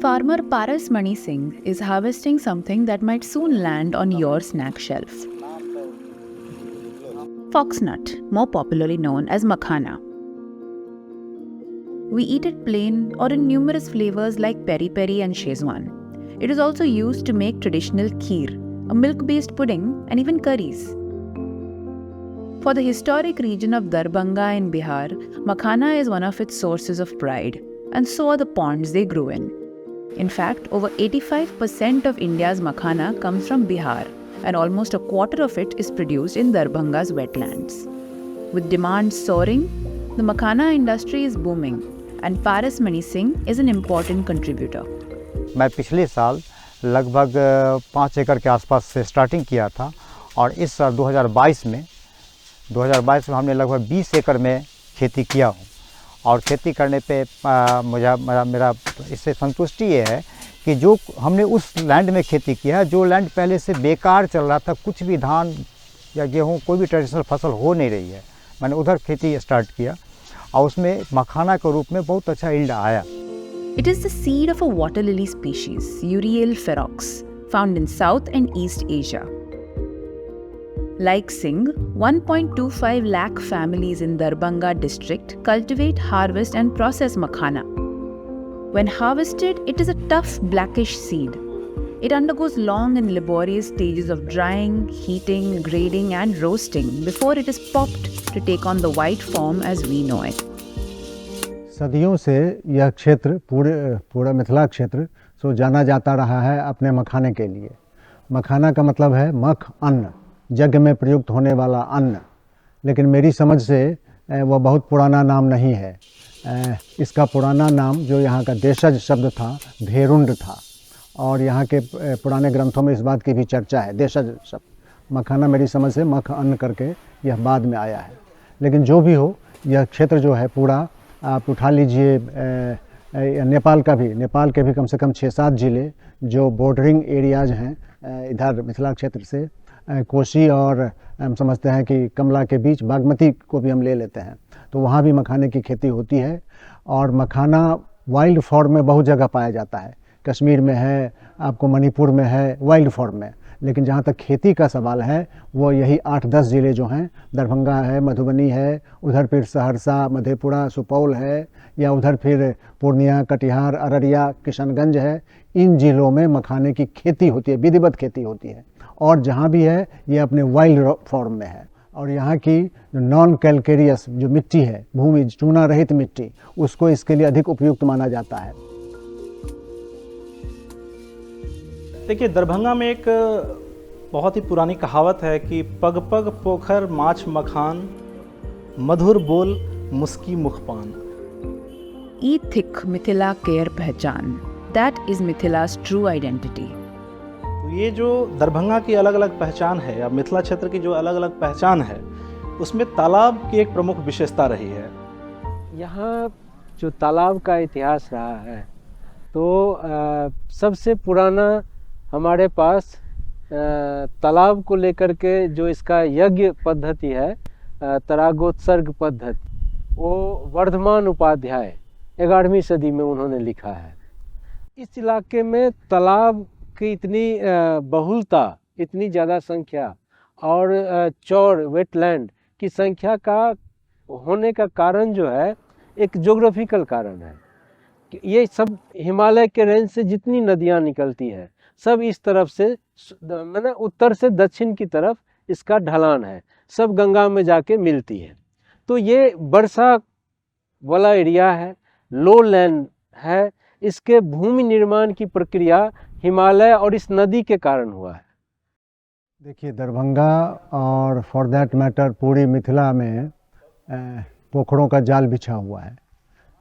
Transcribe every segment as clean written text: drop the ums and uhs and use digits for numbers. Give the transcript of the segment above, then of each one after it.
Farmer Paras Mani Singh is harvesting something that might soon land on your snack shelf. Foxnut, more popularly known as makhana. We eat it plain or in numerous flavors like peri peri and Szechuan. It is also used to make traditional kheer, a milk-based pudding, and even curries. For the historic region of Darbhanga in Bihar, makhana is one of its sources of pride, and so are the ponds they grew in. In fact, over 85% of India's makhana comes from Bihar, and almost a quarter of it is produced in Darbhanga's wetlands. With demand soaring, the makhana industry is booming, and Paras Mani Singh is an important contributor. मैं पिछले साल लगभग 5 एकड़ के आसपास से starting किया था और इस साल 2022 में हमने लगभग 20 एकड़ में खेती किया हूँ और खेती करने पे मेरा इससे संतुष्टि ये है कि जो हमने उस लैंड में खेती किया है, जो लैंड पहले से बेकार चल रहा था, कुछ भी धान या गेहूँ कोई भी ट्रेडिशनल फसल हो नहीं रही है, मैंने उधर खेती स्टार्ट किया और उसमें मखाना के रूप में बहुत अच्छा यील्ड आया। It is the seed of a water lily species, Uriel ferox, found in South and East Asia. Like Singh, 1.25 lakh families in Darbhanga district cultivate, harvest and process makhana. When harvested, it is a tough blackish seed. It undergoes long and laborious stages of drying, heating, grading and roasting before it is popped to take on the white form as we know it. सदियों से यह क्षेत्र पूरा मिथिला क्षेत्र सो जाना जाता रहा है अपने मखाने के लिए। मखाना का मतलब है मख अन्न, यज्ञ में प्रयुक्त होने वाला अन्न, लेकिन मेरी समझ से वह बहुत पुराना नाम नहीं है। इसका पुराना नाम जो यहाँ का देशज शब्द था भेरुंड था और यहाँ के पुराने ग्रंथों में इस बात की भी चर्चा है। देशज शब्द मखाना मेरी समझ से मख अन्न करके यह बाद में आया है। लेकिन जो भी हो, यह क्षेत्र जो है पूरा आप उठा लीजिए, नेपाल के भी कम से कम 6-7 ज़िले जो बॉर्डरिंग एरियाज़ हैं इधर मिथिला क्षेत्र से, कोसी और हम समझते हैं कि कमला के बीच बागमती को भी हम ले लेते हैं, तो वहाँ भी मखाने की खेती होती है। और मखाना वाइल्ड फॉर्म में बहुत जगह पाया जाता है, कश्मीर में है, आपको मणिपुर में है वाइल्ड फॉर्म में। लेकिन जहाँ तक खेती का सवाल है वो यही 8-10 ज़िले जो हैं, दरभंगा है, मधुबनी है, उधर फिर सहरसा, मधेपुरा, सुपौल है, या उधर फिर पूर्णिया, कटिहार, अररिया, किशनगंज है, इन ज़िलों में मखाने की खेती होती है, विधिवत खेती होती है। और जहाँ भी है ये अपने वाइल्ड फॉर्म में है। और यहाँ की जो नॉन कैलकेरियस जो मिट्टी है, भूमि चूना रहित मिट्टी, उसको इसके लिए अधिक उपयुक्त माना जाता है। देखिए, दरभंगा में एक बहुत ही पुरानी कहावत है कि पग पग पोखर माछ मखान, मधुर बोल मुस्की मुखपान। Eat thick मिथिला केयर पहचान, that is मिथिला's true identity. तो ये जो दरभंगा की अलग अलग पहचान है या मिथिला क्षेत्र की जो अलग अलग पहचान है, उसमें तालाब की एक प्रमुख विशेषता रही है। यहाँ जो तालाब का इतिहास रहा है, तो सबसे पुराना हमारे पास तालाब को लेकर के जो इसका यज्ञ पद्धति है, तरागोत्सर्ग पद्धति, वो वर्धमान उपाध्याय 11वीं सदी में उन्होंने लिखा है। इस इलाके में तालाब की इतनी बहुलता, इतनी ज़्यादा संख्या और चौड़ वेटलैंड की संख्या का होने का कारण जो है एक ज्योग्राफिकल कारण है। ये सब हिमालय के रेंज से जितनी नदियाँ निकलती हैं, सब इस तरफ से, मैंने उत्तर से दक्षिण की तरफ इसका ढलान है, सब गंगा में जाके मिलती है। तो ये वर्षा वाला एरिया है, लो लैंड है। इसके भूमि निर्माण की प्रक्रिया हिमालय और इस नदी के कारण हुआ है। देखिए, दरभंगा और फॉर दैट मैटर पूरी मिथिला में पोखरों का जाल बिछा हुआ है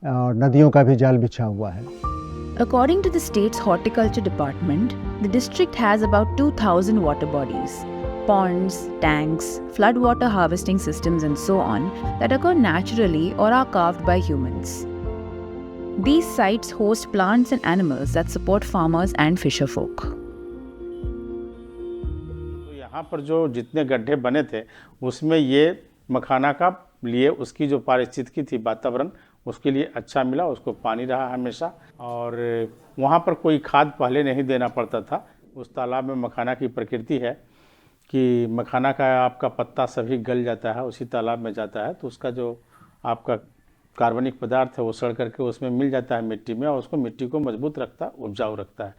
और नदियों का भी जाल बिछा हुआ है। According to the state's horticulture department, the district has about 2,000 water bodies, ponds, tanks, floodwater harvesting systems and so on that occur naturally or are carved by humans. These sites host plants and animals that support farmers and fisherfolk. तो यहाँ पर जो जितने गड्ढे बने थे उसमें ये मखाना का लिए उसकी जो पारिस्थितिकी थी, वातावरण, उसके लिए अच्छा मिला, उसको पानी रहा हमेशा। और वहाँ पर कोई खाद पहले नहीं देना पड़ता था। उस तालाब में मखाना की प्रकृति है कि मखाना का आपका पत्ता सभी गल जाता है, उसी तालाब में जाता है, तो उसका जो आपका कार्बनिक पदार्थ है वो सड़ करके उसमें मिल जाता है मिट्टी में, और उसको मिट्टी को मजबूत रखता है, उपजाऊ रखता है।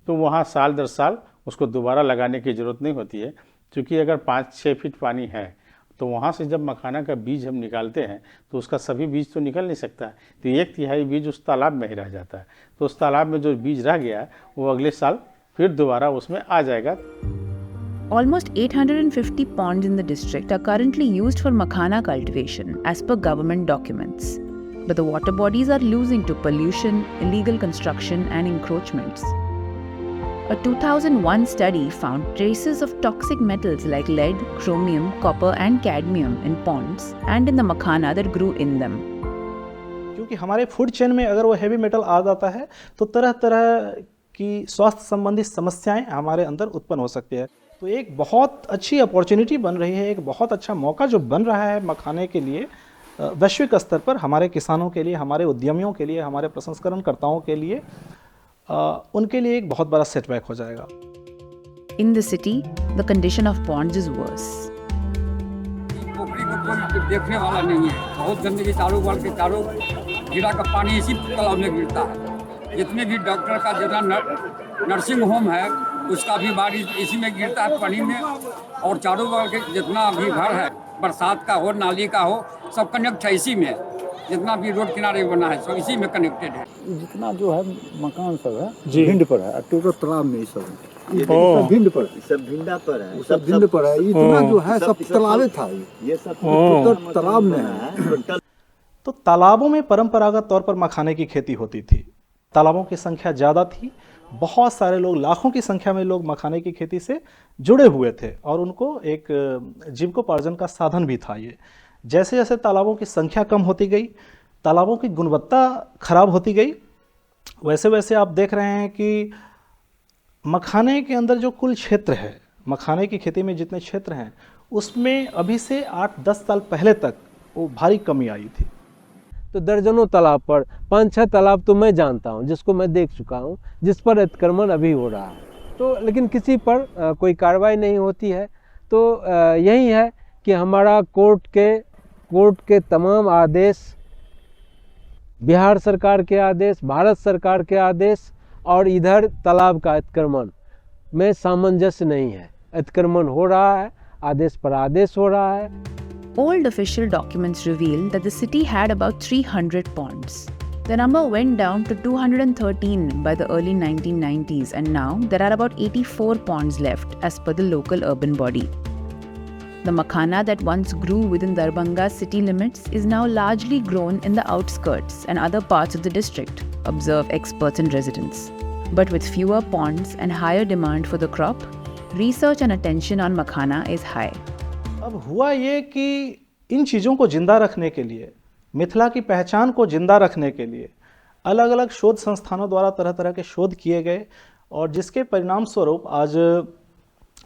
तो वहाँ साल दर साल उसको दोबारा लगाने की ज़रूरत नहीं होती है, क्योंकि अगर 5-6 फीट पानी है तो वहाँ से जब मखाना का बीज हम निकालते हैं तो उसका सभी बीज तो निकल नहीं सकता है, तो 1/3 बीज उस तालाब में ही रह जाता है। तो उस तालाब में जो बीज रह गया है वो अगले साल फिर दोबारा उसमें आ जाएगा। Almost 850 ponds in the district are currently used for makhana cultivation as per government documents. But the water bodies are losing to pollution, illegal construction and encroachments. A 2001 study found traces of toxic metals like lead, chromium, copper and cadmium in ponds and in the makhana that grew in them. क्योंकि हमारे food chain में अगर वो heavy metal आ जाता है तो तरह तरह की स्वास्थ्य संबंधी समस्याएं हमारे अंदर उत्पन्न हो सकती है। तो एक बहुत अच्छी अपॉर्चुनिटी बन रही है, एक बहुत अच्छा मौका जो बन रहा है मखाने के लिए वैश्विक स्तर पर, हमारे किसानों के लिए, हमारे उद्यमियों के लिए, हमारे प्रसंस्करणकर्ताओं के लिए, उनके लिए एक बहुत बड़ा सेटबैक हो जाएगा। In the city, the condition of ponds is worse. पोखरी को कोई देखने वाला नहीं है, बहुत गंदगी, चारों बगल के चारों गिरा का पानी इसी तालाब में गिरता है। जितने भी डॉक्टर का जितना नर्सिंग होम है उसका भी बारिश इसी में गिरता है पानी में, और चारों बगल के जितना भी घर है, बरसात का हो, नाली का हो, सब कनेक्ट है इसी में। जितना भी रोड किनारे बना है सब इसी में कनेक्टेड है। जितना जो है मकान सब है भिंड पर है, टोटल तालाब में सब भिंड पर, सब भिंडा पर है, सब भिंड पर है। इतना जो है सब तालाबे था, ये सब टोटल तालाब में है। तो तालाबों में परंपरागत तौर पर मखाने की खेती होती थी। तालाबों की संख्या ज़्यादा थी, बहुत सारे लोग, लाखों की संख्या में लोग मखाने की खेती से जुड़े हुए थे और उनको एक जीविकोपार्जन का साधन भी था ये। जैसे जैसे तालाबों की संख्या कम होती गई, तालाबों की गुणवत्ता खराब होती गई, वैसे वैसे आप देख रहे हैं कि मखाने के अंदर जो कुल क्षेत्र है, मखाने की खेती में जितने क्षेत्र हैं उसमें अभी से 8-10 साल पहले तक वो भारी कमी आई थी। तो दर्जनों तालाब पर 5-6 तालाब तो मैं जानता हूँ, जिसको मैं देख चुका हूँ, जिस पर अतिक्रमण अभी हो रहा है। तो लेकिन किसी पर कोई कार्रवाई नहीं होती है। तो यही है कि हमारा कोर्ट के तमाम आदेश, बिहार सरकार के आदेश, भारत सरकार के आदेश और इधर तालाब का अतिक्रमण में सामंजस्य नहीं है। अतिक्रमण हो रहा है, आदेश पर आदेश हो रहा है। Old official documents reveal that the city had about 300 ponds. The number went down to 213 by the early 1990s, and now there are about 84 ponds left as per the local urban body. The makhana that once grew within Darbhanga's city limits is now largely grown in the outskirts and other parts of the district, observe experts and residents. But with fewer ponds and higher demand for the crop, research and attention on makhana is high. अब हुआ ये कि इन चीज़ों को जिंदा रखने के लिए, मिथिला की पहचान को जिंदा रखने के लिए अलग अलग शोध संस्थानों द्वारा तरह तरह के शोध किए गए, और जिसके परिणाम स्वरूप आज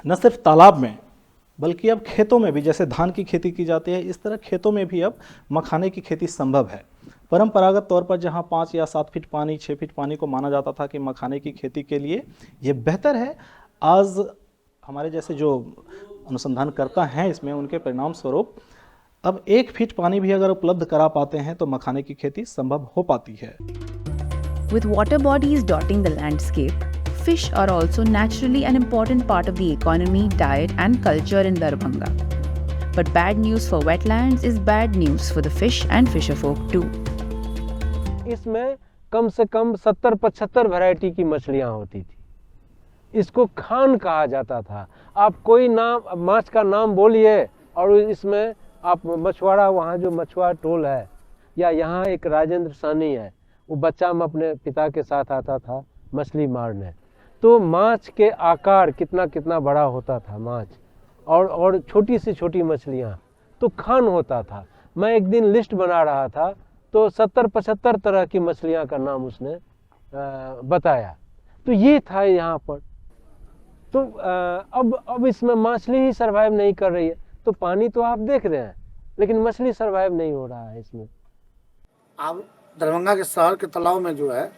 न सिर्फ तालाब में बल्कि अब खेतों में भी, जैसे धान की खेती की जाती है, इस तरह खेतों में भी अब मखाने की खेती संभव है। परंपरागत तौर पर जहां 5 या 7 फीट पानी, 6 फीट पानी को माना जाता था कि मखाने की खेती के लिए ये बेहतर है, आज हमारे जैसे जो अनुसंधानकर्ता हैं इसमें, उनके परिणाम स्वरूप अब 1 फीट पानी भी अगर उपलब्ध करा पाते हैं तो मखाने की खेती संभव हो पाती है। With water bodies dotting the landscape, fish are also naturally an important part of the economy, diet and culture in Darbhanga. But bad news for wetlands is bad news for the fish and fisherfolk too. इसमें कम से कम 70-75 variety की मछलियाँ होती थी। इसको खान कहा जाता था। आप कोई नाम माछ का नाम बोलिए और इसमें आप मछुआरा, वहाँ जो मछुआरा टोल है, या यहाँ एक राजेंद्र सानी है, वो बच्चा में अपने पिता के साथ आता था मछली मारने। तो माछ के आकार कितना कितना बड़ा होता था माछ, और छोटी से छोटी मछलियाँ, तो खान होता था। मैं एक दिन लिस्ट बना रहा था तो 70-75 तरह की मछलियाँ का नाम उसने बताया। तो ये था यहाँ पर। तो अब इसमें मछली ही सरवाइव नहीं कर रही है। तो पानी तो आप देख रहे हैं, लेकिन मछली सरवाइव नहीं हो रहा है इसमें। अब दरभंगा के शहर के तालाब में जो है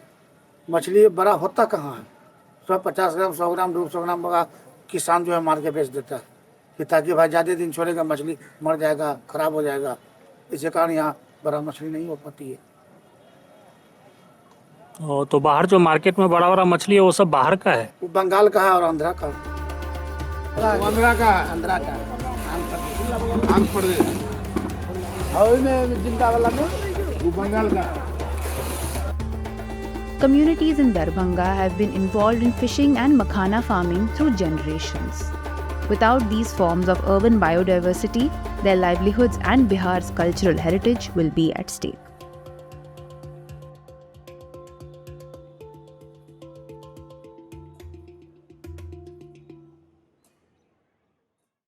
मछली बड़ा होता कहाँ है, 150 ग्राम 100 ग्राम 200 ग्राम का किसान जो है मार के बेच देता है कि ताकि भाई ज़्यादा दिन छोड़ेगा मछली मर जाएगा, खराब हो जाएगा। इसी कारण यहाँ बड़ा मछली नहीं हो पाती है। तो बाहर जो मार्केट में बड़ा बड़ा मछली है वो सब बाहर का है? वो बंगाल का है और आंध्रा का। आंध्रा का आंध्रा का आंध्र प्रदेश में जिंदा वाला में वो बंगाल का। Communities in Darbhanga have been involved in fishing and makhana farming through generations. Without these forms of urban biodiversity, their livelihoods and Bihar's cultural heritage will be at stake.